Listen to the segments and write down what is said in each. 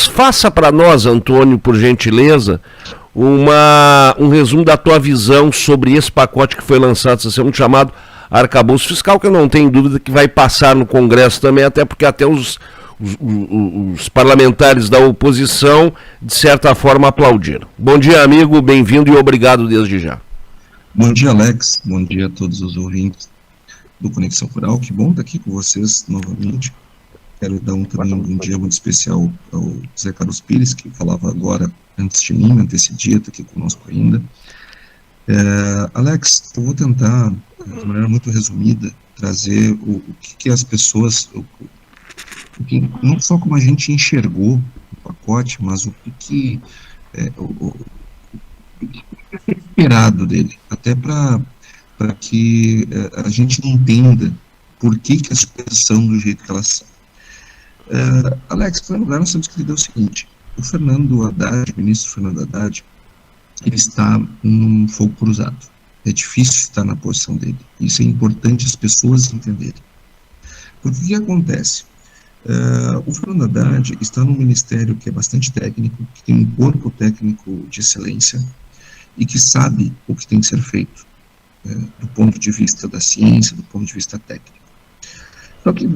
Mas faça para nós, Antônio, por gentileza, um resumo da tua visão sobre esse pacote que foi lançado essa semana, chamado Arcabouço Fiscal, que eu não tenho dúvida que vai passar no Congresso também, até porque até os parlamentares da oposição, de certa forma, aplaudiram. Bom dia, amigo, bem-vindo e obrigado desde já. Bom dia, Alex, bom dia a todos os ouvintes do Conexão Rural, que bom estar aqui com vocês novamente. Quero dar também um dia muito especial ao Zé Carlos Pires, que falava agora antes de mim, antecedia, está aqui conosco ainda. Alex, eu vou tentar, de maneira muito resumida, trazer o que as pessoas, não só como a gente enxergou o pacote, mas o que é esperado dele, até para que a gente entenda por que as coisas são do jeito que elas são. Alex, em primeiro lugar, nós temos que entender o seguinte: o ministro Fernando Haddad, ele está num fogo cruzado. É difícil estar na posição dele. Isso é importante as pessoas entenderem. Porque o que acontece? O Fernando Haddad está num ministério que é bastante técnico, que tem um corpo técnico de excelência e que sabe o que tem que ser feito do ponto de vista da ciência, do ponto de vista técnico. Só que,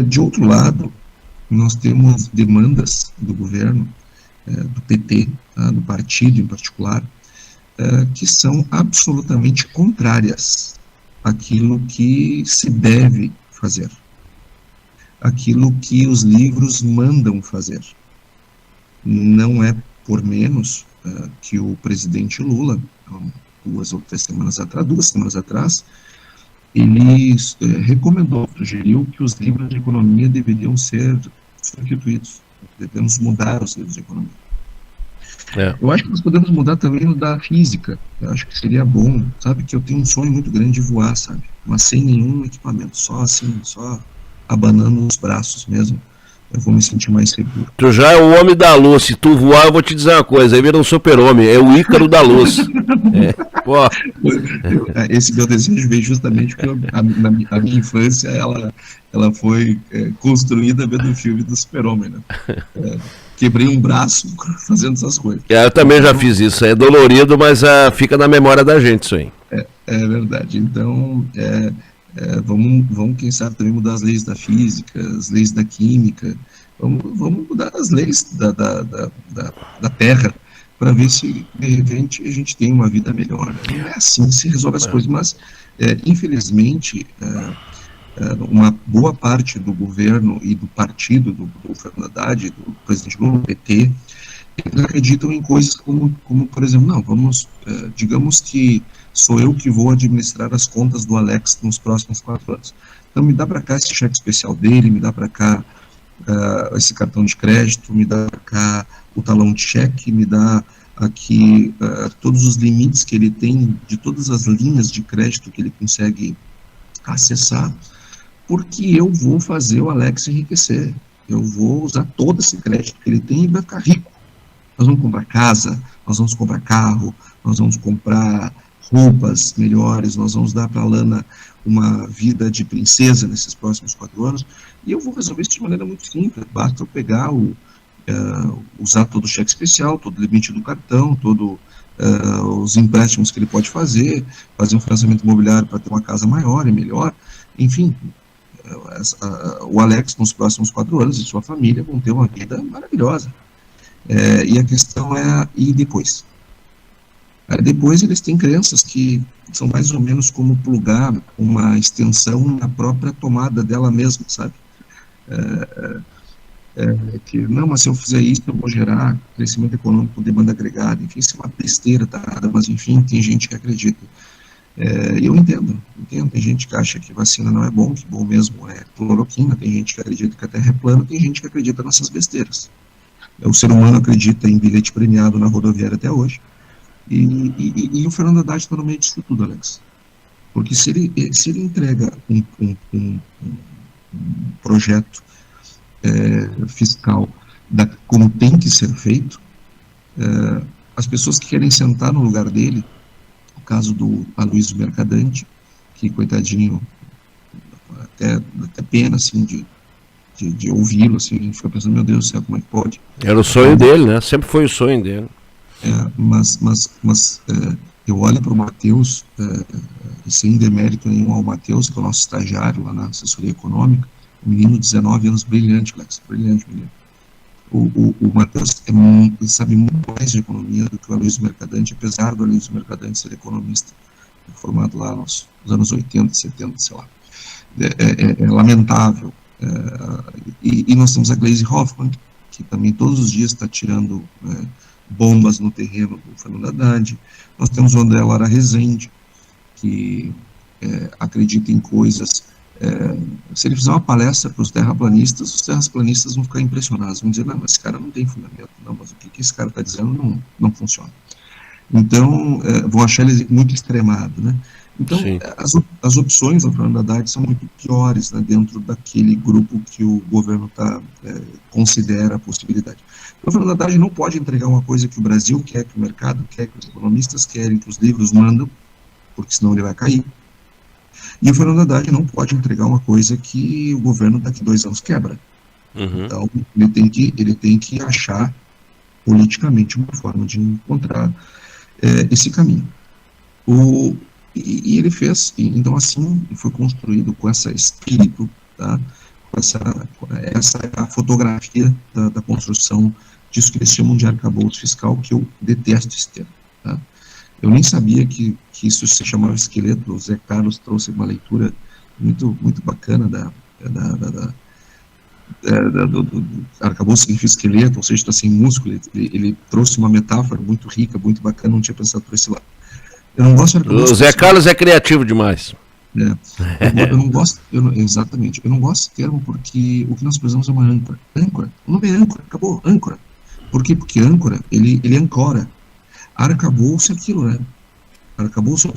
de outro lado, nós temos demandas do governo, do PT, do partido em particular, que são absolutamente contrárias àquilo que se deve fazer, àquilo que os livros mandam fazer. Não é por menos que o presidente Lula, duas semanas atrás, ele sugeriu que os livros de economia deveriam ser substituídos. Devemos mudar os livros de economia. Eu acho que nós podemos mudar também no da física. Eu acho que seria bom, sabe, que eu tenho um sonho muito grande de voar, sabe, mas sem nenhum equipamento, só assim, só abanando os braços mesmo. Eu vou me sentir mais seguro. Tu já é o homem da luz. Se tu voar, eu vou te dizer uma coisa. Aí vira um super-homem. É o Ícaro da luz. Esse meu desejo veio justamente porque a minha infância ela foi construída vendo o filme do super-homem, né? Quebrei um braço fazendo essas coisas. Eu também já fiz isso. É dolorido, mas fica na memória da gente isso aí. É verdade. Então, vamos, quem sabe, também mudar as leis da física, as leis da química, vamos mudar as leis da Terra, para ver se, de repente, a gente tem uma vida melhor. Não é assim que se resolve as coisas, mas, infelizmente, uma boa parte do governo e do partido do Fernando Haddad, do presidente Lula, do PT, eles acreditam em coisas como, por exemplo, digamos que sou eu que vou administrar as contas do Alex nos próximos 4 anos. Então me dá para cá esse cheque especial dele, me dá para cá esse cartão de crédito, me dá para cá o talão de cheque, me dá aqui todos os limites que ele tem de todas as linhas de crédito que ele consegue acessar, porque eu vou fazer o Alex enriquecer. Eu vou usar todo esse crédito que ele tem e ele vai ficar rico. Nós vamos comprar casa, nós vamos comprar carro, nós vamos comprar roupas melhores, nós vamos dar para a Lana uma vida de princesa nesses próximos 4 anos, e eu vou resolver isso de maneira muito simples. Basta eu pegar, usar todo o cheque especial, todo o limite do cartão, todos os empréstimos que ele pode fazer um financiamento imobiliário para ter uma casa maior e melhor, enfim. O Alex, nos próximos 4 anos, e sua família vão ter uma vida maravilhosa. E a questão é, e depois? Depois eles têm crenças que são mais ou menos como plugar uma extensão na própria tomada dela mesma, sabe? Que, não, mas se eu fizer isso, eu vou gerar crescimento econômico com demanda agregada. Enfim, isso é uma besteira, mas enfim, tem gente que acredita. Eu entendo, tem gente que acha que vacina não é bom, que bom mesmo é cloroquina, tem gente que acredita que a Terra é plana, tem gente que acredita nessas besteiras. O ser humano acredita em bilhete premiado na rodoviária até hoje, e o Fernando Haddad está no meio disso tudo, Alex. Porque se ele entrega um projeto fiscal como tem que ser feito, as pessoas que querem sentar no lugar dele, o caso do Aloysio Mercadante, que, coitadinho, até pena, assim, de ouvi-lo, assim, fica pensando, meu Deus do céu, como é que pode? Era o sonho dele, né? Sempre foi o sonho dele. Mas eu olho para o Matheus, e sem demérito nenhum ao Matheus, que é o nosso estagiário lá na assessoria econômica, um menino de 19 anos, brilhante, Alex, brilhante menino. O Matheus sabe muito mais de economia do que o Aloysio Mercadante, apesar do Aloysio Mercadante ser economista, formado lá nos anos 80, 70, sei lá. É lamentável. E nós temos a Gleisi Hoffmann, que também todos os dias está tirando bombas no terreno do Fernando Haddad. Nós temos o André Lara Rezende, que acredita em coisas. Se ele fizer uma palestra para os terraplanistas vão ficar impressionados, vão dizer, não, mas esse cara não tem fundamento, não, mas o que esse cara está dizendo não funciona. Então, vão achar ele muito extremado, né? Então, as opções do Fernando Haddad são muito piores, né, dentro daquele grupo que o governo considera a possibilidade. Então, o Fernando Haddad não pode entregar uma coisa que o Brasil quer, que o mercado quer, que os economistas querem, que os livros mandam, porque senão ele vai cair. E o Fernando Haddad não pode entregar uma coisa que o governo daqui 2 anos quebra. Uhum. Então, ele tem que achar politicamente uma forma de encontrar esse caminho. E ele fez, então assim foi construído com esse espírito, tá? Essa é a fotografia da construção disso que eles chamam de arcabouço fiscal, que eu detesto esse termo, tá? Eu nem sabia que isso se chamava esqueleto. O Zé Carlos trouxe uma leitura muito, muito bacana do arcabouço significa esqueleto, ou seja, está sem músculo. Ele trouxe uma metáfora muito rica, muito bacana, não tinha pensado por esse lado. Eu não gosto de arcabouço. O Zé Carlos é criativo demais. Eu não gosto, exatamente, eu não gosto desse termo porque o que nós precisamos é uma âncora. Âncora, o nome é âncora, acabou, âncora. Por quê? Porque âncora, ele ancora. Arcabouço é aquilo, né? Arcabouço,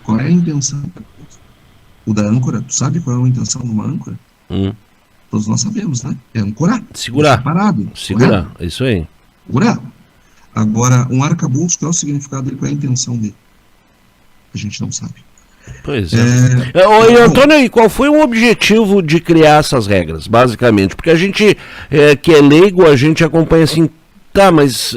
qual é a intenção do arcabouço? O da âncora, tu sabe qual é a intenção de uma âncora? Todos nós sabemos, né? É ancorar. Segurar. Parado. Segurar, é isso aí. Segurar. Agora, um arcabouço, qual é o significado dele, qual é a intenção dele? A gente não sabe. Pois é. Oi, Antônio, e qual foi o objetivo de criar essas regras, basicamente? Porque a gente, que é leigo, a gente acompanha assim, tá, mas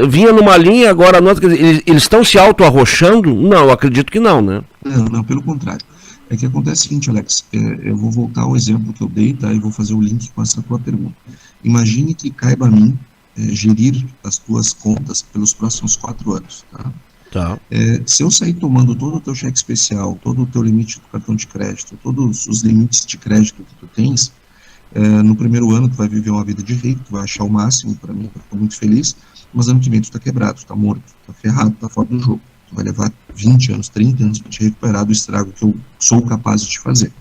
vinha numa linha, agora nota, quer dizer, eles estão se auto-arrochando? Não, acredito que não, né? Não, pelo contrário. É que acontece o seguinte, Alex, eu vou voltar ao exemplo que eu dei, tá, e vou fazer o link com essa tua pergunta. Imagine que caiba a mim gerir as tuas contas pelos próximos 4 anos, tá? Tá. Se eu sair tomando todo o teu cheque especial, todo o teu limite do cartão de crédito, todos os limites de crédito que tu tens, no primeiro ano tu vai viver uma vida de rico, tu vai achar o máximo, para mim, eu estou muito feliz, mas ano que vem tu tá quebrado, tu tá morto, tu tá ferrado, tu tá fora do jogo. Tu vai levar 20 anos, 30 anos para te recuperar do estrago que eu sou capaz de te fazer.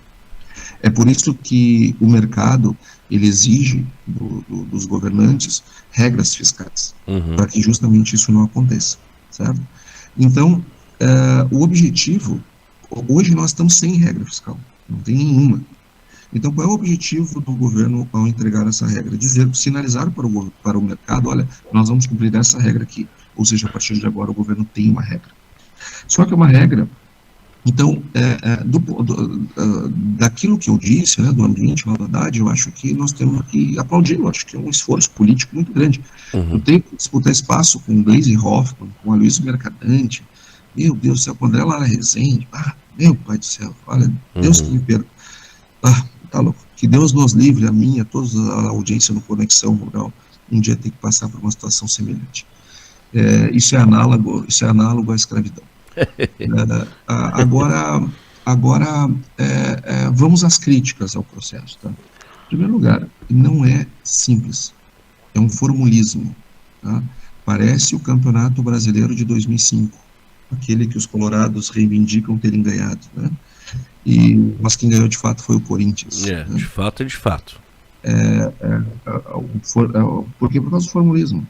É por isso que o mercado, ele exige dos governantes regras fiscais, para que justamente isso não aconteça, certo? Então, o objetivo, hoje nós estamos sem regra fiscal, não tem nenhuma. Então, qual é o objetivo do governo ao entregar essa regra? Sinalizar para o mercado, olha, nós vamos cumprir essa regra aqui. Ou seja, a partir de agora o governo tem uma regra. Só que é uma regra, então, daquilo que eu disse, né, do ambiente, da verdade, eu acho que nós temos que aplaudir, eu acho que é um esforço político muito grande. Eu tenho que disputar espaço com o Gleisi Hoffmann, com o Aloysio Mercadante, meu Deus do céu, com o André Lara Rezende, meu pai do céu, olha, Deus que me perdoe. Tá louco. Que Deus nos livre, a mim, a toda a audiência no Conexão Rural, um dia ter que passar por uma situação semelhante. Isso é análogo à escravidão. Agora vamos às críticas ao processo. Tá? Em primeiro lugar, não é simples, é um formulismo. Tá? Parece o Campeonato Brasileiro de 2005, aquele que os colorados reivindicam terem ganhado, né? Mas quem ganhou de fato foi o Corinthians. Né? De fato é de fato. Porque por causa do formulismo.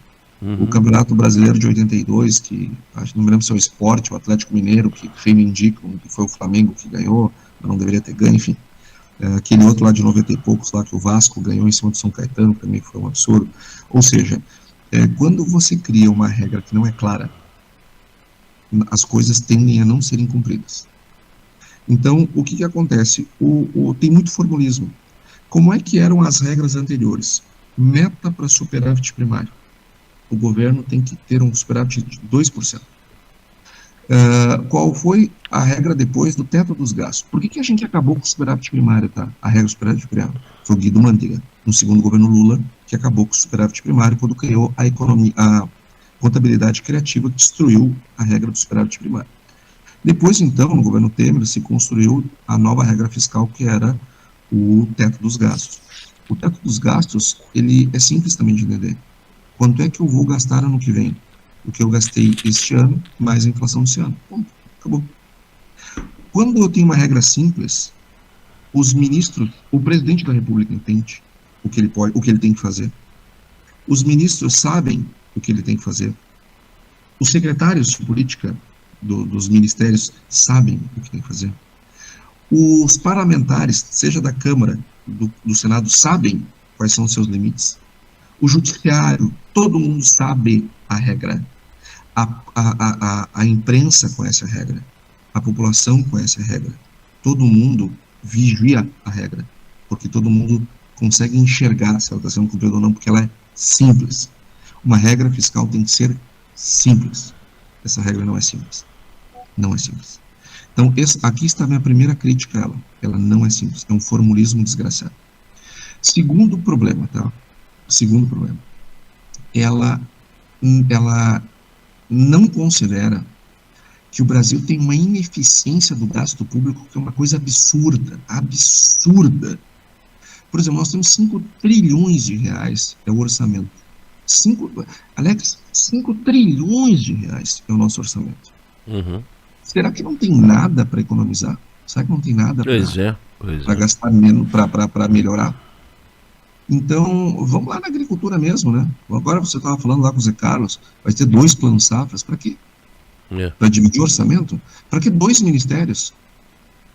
O Campeonato Brasileiro de 82, que acho, não me lembro se é o Sport, o Atlético Mineiro, que reivindicam que foi o Flamengo que ganhou, mas não deveria ter ganho, enfim. Aquele outro lá de 90 e poucos, lá que o Vasco ganhou em cima do São Caetano, também foi um absurdo. Ou seja, quando você cria uma regra que não é clara, as coisas tendem a não serem cumpridas. Então, o que acontece? Tem muito formulismo. Como é que eram as regras anteriores? Meta para superávit primário. O governo tem que ter um superávit de 2%. Qual foi a regra depois do teto dos gastos? Por que a gente acabou com o superávit primário, tá? A regra do superávit primário foi o Guido Mantega, no segundo governo Lula, que acabou com o superávit primário quando criou a contabilidade criativa, que destruiu a regra do superávit primário. Depois, então, no governo Temer, se construiu a nova regra fiscal, que era o teto dos gastos. O teto dos gastos, ele é simples também de entender. Quanto é que eu vou gastar ano que vem? O que eu gastei este ano, mais a inflação desse ano. Ponto. Acabou. Quando eu tenho uma regra simples, os ministros, o presidente da República entende o que ele pode, o que ele tem que fazer. Os ministros sabem o que ele tem que fazer. Os secretários de política dos ministérios sabem o que tem que fazer. Os parlamentares, seja da Câmara, do Senado, sabem quais são os seus limites. O judiciário, todo mundo sabe a regra. A imprensa conhece a regra. A população conhece a regra. Todo mundo vigia a regra. Porque todo mundo consegue enxergar se ela está sendo cumprida ou não, porque ela é simples. Uma regra fiscal tem que ser simples. Essa regra não é simples. Não é simples. Então, aqui está a minha primeira crítica a ela. Ela não é simples. É um formulismo desgraçado. Segundo problema, tá? Segundo problema. Ela não considera que o Brasil tem uma ineficiência do gasto público que é uma coisa absurda. Absurda. Por exemplo, nós temos 5 trilhões de reais é o orçamento. 5 trilhões de reais é o nosso orçamento. Uhum. Será que não tem nada para economizar? Será que não tem nada para gastar menos, para melhorar? Então, vamos lá na agricultura mesmo, né? Agora você estava falando lá com o Zé Carlos, vai ter 2 planos safras, para quê? Para dividir o orçamento? Para que 2 ministérios?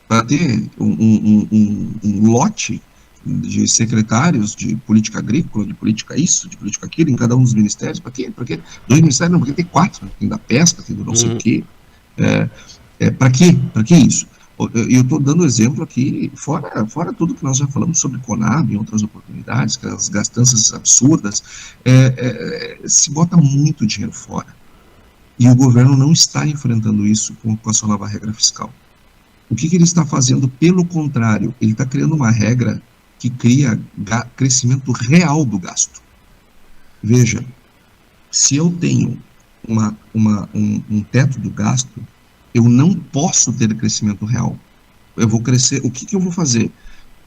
Para ter um lote de secretários de política agrícola, de política isso, de política aquilo, em cada um dos ministérios? Para quê? 2 ministérios? Não, porque tem 4, né? Tem da pesca, tem do não sei o quê. Para quê? Para que isso? Eu estou dando exemplo aqui, fora tudo que nós já falamos sobre Conab e outras oportunidades, que as gastanças absurdas, se bota muito dinheiro fora. E o governo não está enfrentando isso com a sua nova regra fiscal. O que ele está fazendo? Pelo contrário, ele está criando uma regra que cria crescimento real do gasto. Veja, se eu tenho um teto do gasto, eu não posso ter crescimento real. Eu vou crescer, o que eu vou fazer?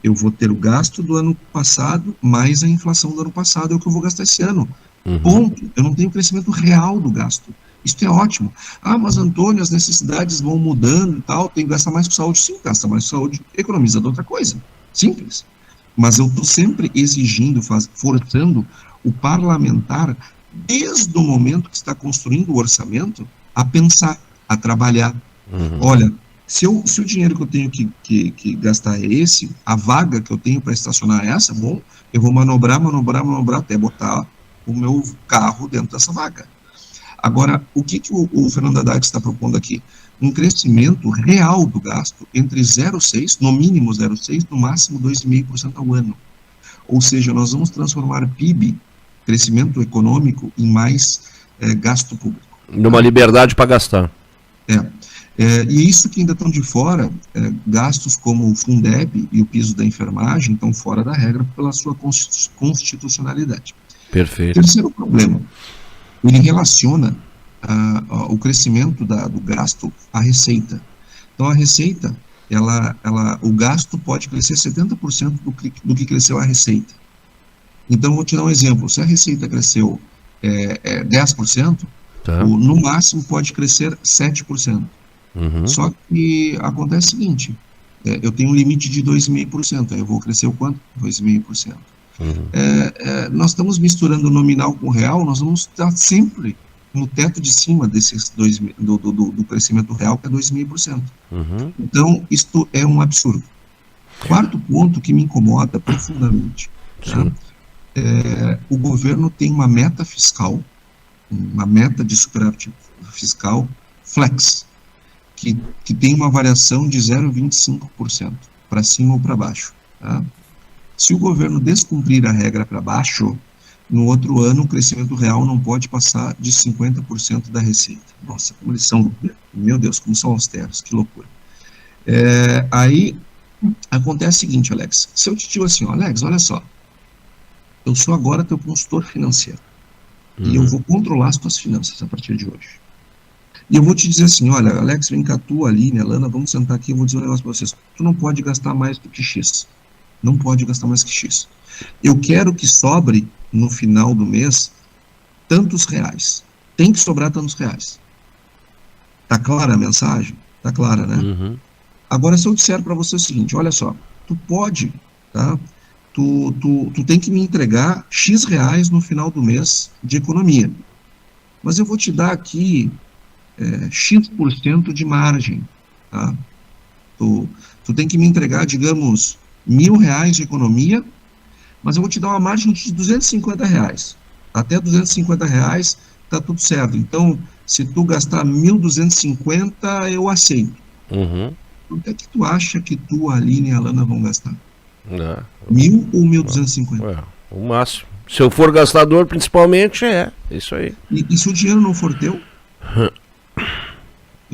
Eu vou ter o gasto do ano passado, mais a inflação do ano passado, é o que eu vou gastar esse ano. Ponto. Eu não tenho crescimento real do gasto. Isso é ótimo. Mas Antônio, as necessidades vão mudando e tal, tem que gastar mais com saúde. Sim, gasta mais com saúde, economiza de outra coisa. Simples. Mas eu estou sempre exigindo, forçando o parlamentar, desde o momento que está construindo o orçamento, a pensar, a trabalhar. Olha, se o dinheiro que eu tenho que gastar é esse, a vaga que eu tenho para estacionar é essa, bom, eu vou manobrar até botar o meu carro dentro dessa vaga. Agora, o que o Fernando Haddad está propondo aqui? Um crescimento real do gasto entre 0,6%, no mínimo 0,6%, no máximo 2,5% ao ano. Ou seja, nós vamos transformar PIB, crescimento econômico, em mais gasto público. Numa liberdade para gastar. E isso que ainda estão de fora, gastos como o Fundeb e o piso da enfermagem estão fora da regra pela sua constitucionalidade. Perfeito. Terceiro problema, ele relaciona o crescimento do gasto à receita. Então, a receita, o gasto pode crescer 70% do que cresceu a receita. Então, vou te dar um exemplo. Se a receita cresceu 10%, no máximo pode crescer 7%. Só que acontece o seguinte, eu tenho um limite de 2,5%, aí eu vou crescer o quanto? 2,5%. Nós estamos misturando o nominal com o real, nós vamos estar sempre no teto de cima desses do crescimento real, que é 2,5%. Então, isto é um absurdo. Quarto ponto que me incomoda profundamente, o governo tem uma meta fiscal, uma meta de superávit fiscal flex, que tem uma variação de 0,25%, para cima ou para baixo. Tá? Se o governo descumprir a regra para baixo, no outro ano o crescimento real não pode passar de 50% da receita. Nossa, como eles são, meu Deus, como são austeros, que loucura. Aí acontece o seguinte, Alex, se eu te digo assim, Alex, olha só, eu sou agora teu consultor financeiro, e eu vou controlar as tuas finanças a partir de hoje. E eu vou te dizer assim, olha, Alex, vem cá, tu, Aline, Alana, vamos sentar aqui, eu vou dizer um negócio para vocês. Tu não pode gastar mais do que X. Não pode gastar mais que X. Eu quero que sobre, no final do mês, tantos reais. Tem que sobrar tantos reais. Tá clara a mensagem? Tá clara, né? Uhum. Agora, se eu disser para você o seguinte, olha só, tu pode, tá? Tu tem que me entregar X reais no final do mês de economia. Mas eu vou te dar aqui X% de margem, tá? Tu tem que me entregar, digamos, R$1.000 de economia, mas eu vou te dar uma margem de R$250. Até R$250 tá tudo certo. Então, se tu gastar 1.250, eu aceito. Uhum. Quanto é que tu acha que tu, a Aline e a Alana vão gastar? É. 1.000 ou 1.250? O máximo. Se eu for gastador, principalmente, isso aí. E se o dinheiro não for teu?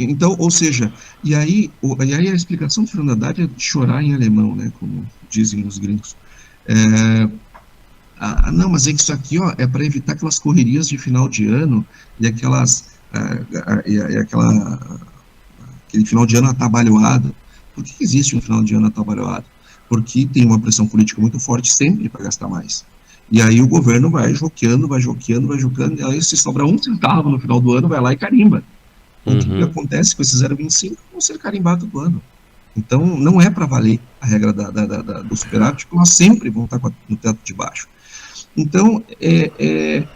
Então, ou seja, e aí a explicação do Fernando Haddad é de chorar em alemão, né, como dizem os gringos. Não, mas é que isso aqui, ó, é para evitar aquelas correrias de final de ano e aquele final de ano atabalhoado. Por que existe um final de ano atabalhoado? Porque tem uma pressão política muito forte sempre para gastar mais. E aí o governo vai joqueando, e aí se sobra um centavo no final do ano, vai lá e carimba. O que acontece com esse 0,25 vão ser carimbados todo ano. Então, não é para valer a regra do superávit, porque nós sempre vamos estar no teto de baixo. Então, é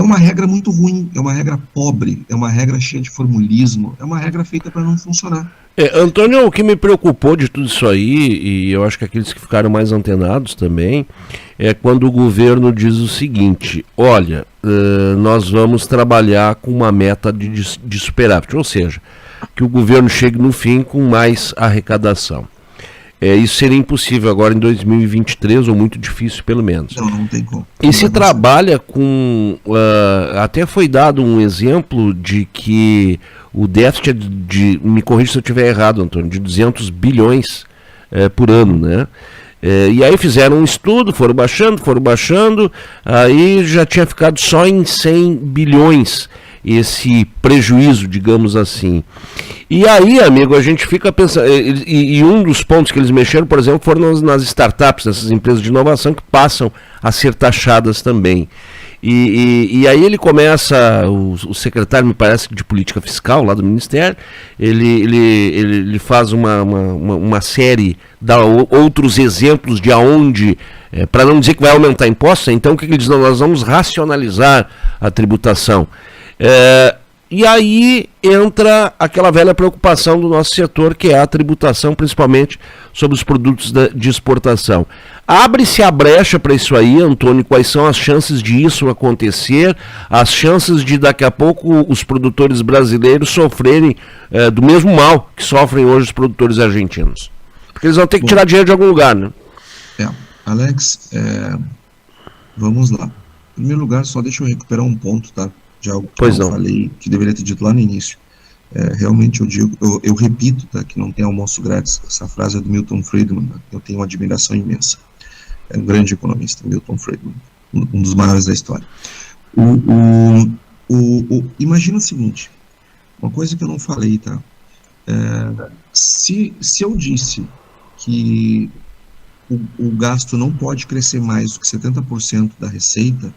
uma regra muito ruim, é uma regra pobre, é uma regra cheia de formulismo, é uma regra feita para não funcionar. Antônio, o que me preocupou de tudo isso aí, e eu acho que aqueles que ficaram mais antenados também, é quando o governo diz o seguinte, olha, nós vamos trabalhar com uma meta de superávit, ou seja, que o governo chegue no fim com mais arrecadação. Isso seria impossível agora em 2023, ou muito difícil pelo menos. Não tem como. E se trabalha com... até foi dado um exemplo de que o déficit me corrija se eu estiver errado, Antônio, de 200 bilhões por ano, né? E aí fizeram um estudo, foram baixando, aí já tinha ficado só em 100 bilhões esse prejuízo, digamos assim. E aí, amigo, a gente fica pensando, e um dos pontos que eles mexeram, por exemplo, foram nas startups, nessas empresas de inovação que passam a ser taxadas também. E aí ele começa, o secretário, me parece, de política fiscal lá do Ministério, ele faz uma série, dá outros exemplos de aonde, para não dizer que vai aumentar impostos, então o que ele diz? Não, nós vamos racionalizar a tributação. E aí entra aquela velha preocupação do nosso setor, que é a tributação, principalmente sobre os produtos de exportação. Abre-se a brecha para isso aí, Antônio, quais são as chances de isso acontecer, as chances de daqui a pouco os produtores brasileiros sofrerem do mesmo mal que sofrem hoje os produtores argentinos? Porque eles vão ter que tirar dinheiro de algum lugar, né? Alex, vamos lá. Em primeiro lugar, só deixa eu recuperar um ponto, tá? De algo que eu falei, que deveria ter dito lá no início. Realmente eu repito, tá, que não tem almoço grátis. Essa frase é do Milton Friedman, tá? Eu tenho uma admiração imensa. É um grande economista, Milton Friedman, um dos maiores da história. Imagina o seguinte, uma coisa que eu não falei, tá? Se eu disse que o gasto não pode crescer mais do que 70% da receita,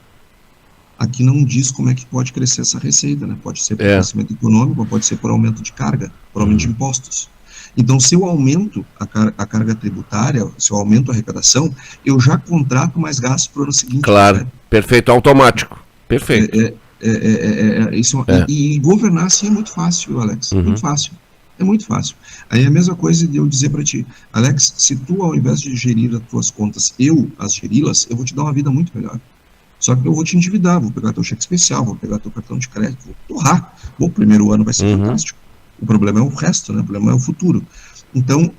aqui não diz como é que pode crescer essa receita, né? Pode ser por crescimento econômico, pode ser por aumento de carga, por aumento de impostos. Então, se eu aumento a carga tributária, se eu aumento a arrecadação, eu já contrato mais gastos para o ano seguinte. Claro, né? Perfeito, automático. Perfeito. E governar assim é muito fácil, Alex, muito fácil. É muito fácil. Aí é a mesma coisa de eu dizer para ti, Alex, se tu, ao invés de gerir as tuas contas, as geri-las, eu vou te dar uma vida muito melhor. Só que eu vou te endividar, vou pegar teu cheque especial, vou pegar teu cartão de crédito, vou torrar. Bom, o primeiro ano vai ser fantástico. O problema é o resto, né? O problema é o futuro. Então,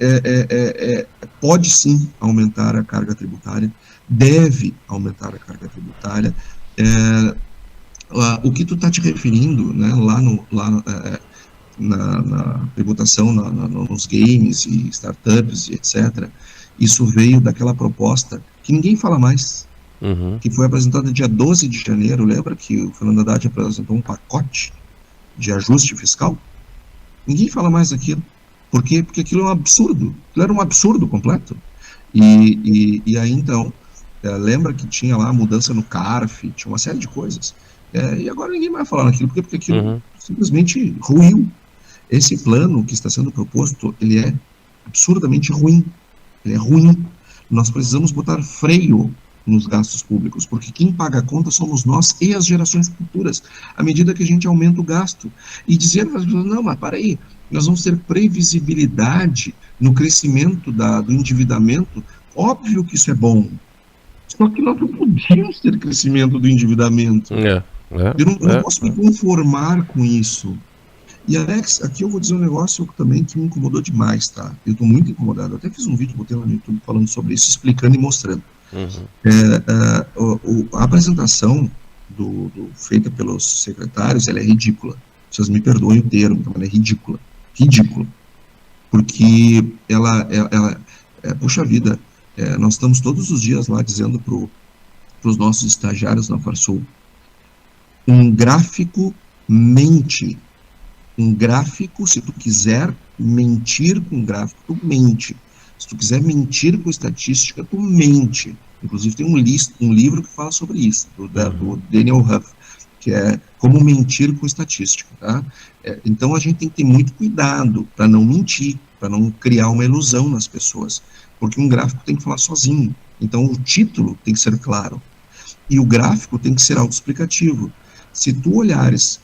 pode sim aumentar a carga tributária, deve aumentar a carga tributária. O que tu está te referindo, né, na tributação, nos games e startups e etc., isso veio daquela proposta que ninguém fala mais, que foi apresentada dia 12 de janeiro. Lembra que o Fernando Haddad apresentou um pacote de ajuste fiscal? Ninguém fala mais daquilo. Por quê? Porque aquilo é um absurdo. Aquilo era um absurdo completo. E aí, então, lembra que tinha lá a mudança no CARF, tinha uma série de coisas. E agora ninguém vai falar naquilo. Por quê? Porque aquilo simplesmente ruiu. Esse plano que está sendo proposto, ele é absurdamente ruim. Ele é ruim. Nós precisamos botar freio nos gastos públicos, porque quem paga a conta somos nós e as gerações futuras, à medida que a gente aumenta o gasto. E dizer para as pessoas, não, mas para aí, nós vamos ter previsibilidade no crescimento do endividamento. Óbvio que isso é bom, só que nós não podemos ter crescimento do endividamento. Eu não posso me conformar com isso. E, Alex, aqui eu vou dizer um negócio também que me incomodou demais, tá? Eu estou muito incomodado. Eu até fiz um vídeo, botei lá no YouTube falando sobre isso, explicando e mostrando. A apresentação feita pelos secretários, ela é ridícula. Vocês me perdoem o termo, mas ela é ridícula. Ridícula. Porque puxa vida, nós estamos todos os dias lá dizendo para os nossos estagiários na Farsul, um gráfico mente. Um gráfico, se tu quiser mentir com um gráfico, tu mente. Se tu quiser mentir com estatística, tu mente. Inclusive tem um livro que fala sobre isso, do Daniel Huff, que é Como Mentir com Estatística. Tá? Então a gente tem que ter muito cuidado para não mentir, para não criar uma ilusão nas pessoas, porque um gráfico tem que falar sozinho. Então o título tem que ser claro, e o gráfico tem que ser autoexplicativo. Se tu olhares,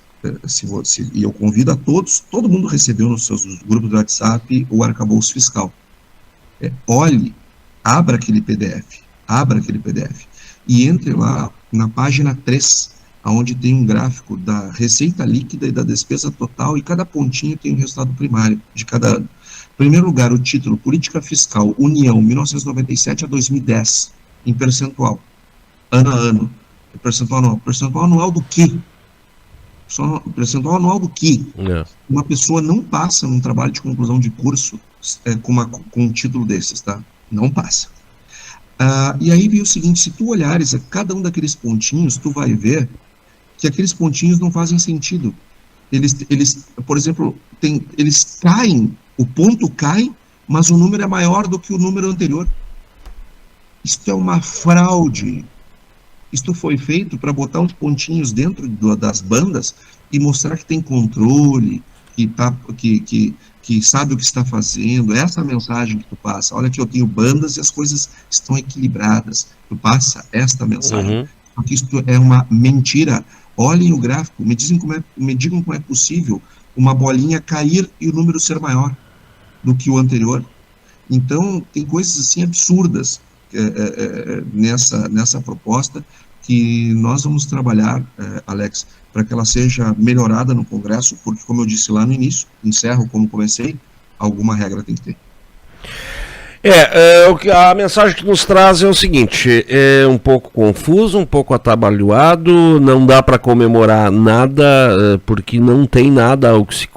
e eu convido a todos, todo mundo recebeu nos seus grupos do WhatsApp o arcabouço fiscal. Olhe, abra aquele PDF, e entre lá na página 3, onde tem um gráfico da receita líquida e da despesa total, e cada pontinho tem um resultado primário de cada ano. Em primeiro lugar, o título, Política Fiscal, União, 1997 a 2010, em percentual, ano a ano. Percentual anual do quê? Percentual anual do quê? Uma pessoa não passa num trabalho de conclusão de curso com um título desses, tá? Não passa. E aí vem o seguinte, se tu olhares a cada um daqueles pontinhos, tu vai ver que aqueles pontinhos não fazem sentido. Eles por exemplo, eles caem, o ponto cai, mas o número é maior do que o número anterior. Isso é uma fraude. Isto foi feito para botar uns pontinhos dentro das bandas e mostrar que tem controle, que sabe o que está fazendo. Essa é a mensagem que tu passa. Olha que eu tenho bandas e as coisas estão equilibradas. Tu passa esta mensagem. Porque isto é uma mentira. Olhem o gráfico, me digam como é possível uma bolinha cair e o número ser maior do que o anterior. Então, tem coisas assim absurdas nessa proposta, que nós vamos trabalhar, Alex, para que ela seja melhorada no Congresso, porque, como eu disse lá no início, encerro como comecei, alguma regra tem que ter. A mensagem que nos traz é o seguinte, é um pouco confuso, um pouco atabalhoado, não dá para comemorar nada, porque não tem nada o que se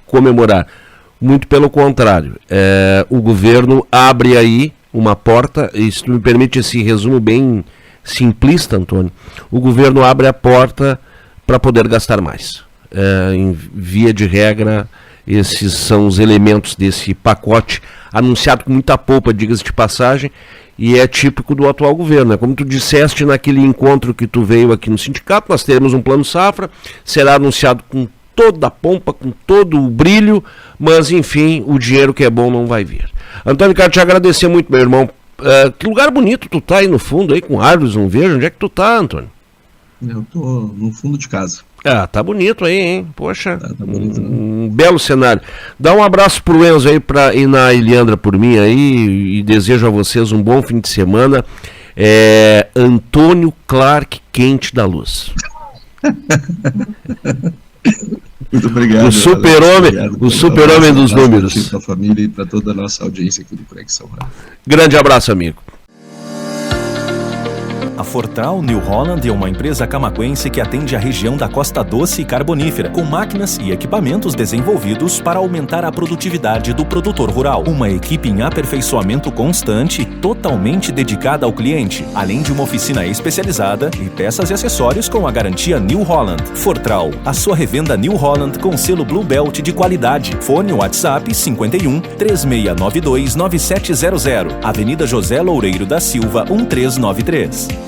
comemorar. Muito pelo contrário, o governo abre aí uma porta, e se tu me permite esse resumo bem simplista, Antônio, o governo abre a porta para poder gastar mais. Em via de regra, esses são os elementos desse pacote, anunciado com muita polpa, diga-se de passagem, e é típico do atual governo. Como tu disseste naquele encontro que tu veio aqui no sindicato, nós teremos um plano safra, será anunciado com toda a pompa, com todo o brilho, mas enfim, o dinheiro que é bom não vai vir. Antônio, quero te agradecer muito, meu irmão. Que lugar bonito tu tá aí no fundo, aí com árvores, não vejo. Onde é que tu tá, Antônio? Eu tô no fundo de casa. Tá bonito aí, hein? Poxa, tá bonito, um belo cenário. Dá um abraço pro Enzo aí e na Eliandra por mim aí, e desejo a vocês um bom fim de semana. Antônio Clark Quente da Luz. Muito obrigado. O super-homem dos números. Para a família e para toda a nossa audiência aqui do Conexão Rádio. Grande abraço, amigo. A Fortral New Holland é uma empresa camaquense que atende a região da Costa Doce e Carbonífera, com máquinas e equipamentos desenvolvidos para aumentar a produtividade do produtor rural. Uma equipe em aperfeiçoamento constante, totalmente dedicada ao cliente, além de uma oficina especializada e peças e acessórios com a garantia New Holland. Fortral, a sua revenda New Holland com selo Blue Belt de qualidade. Fone WhatsApp 51 3692 9700, Avenida José Loureiro da Silva 1393.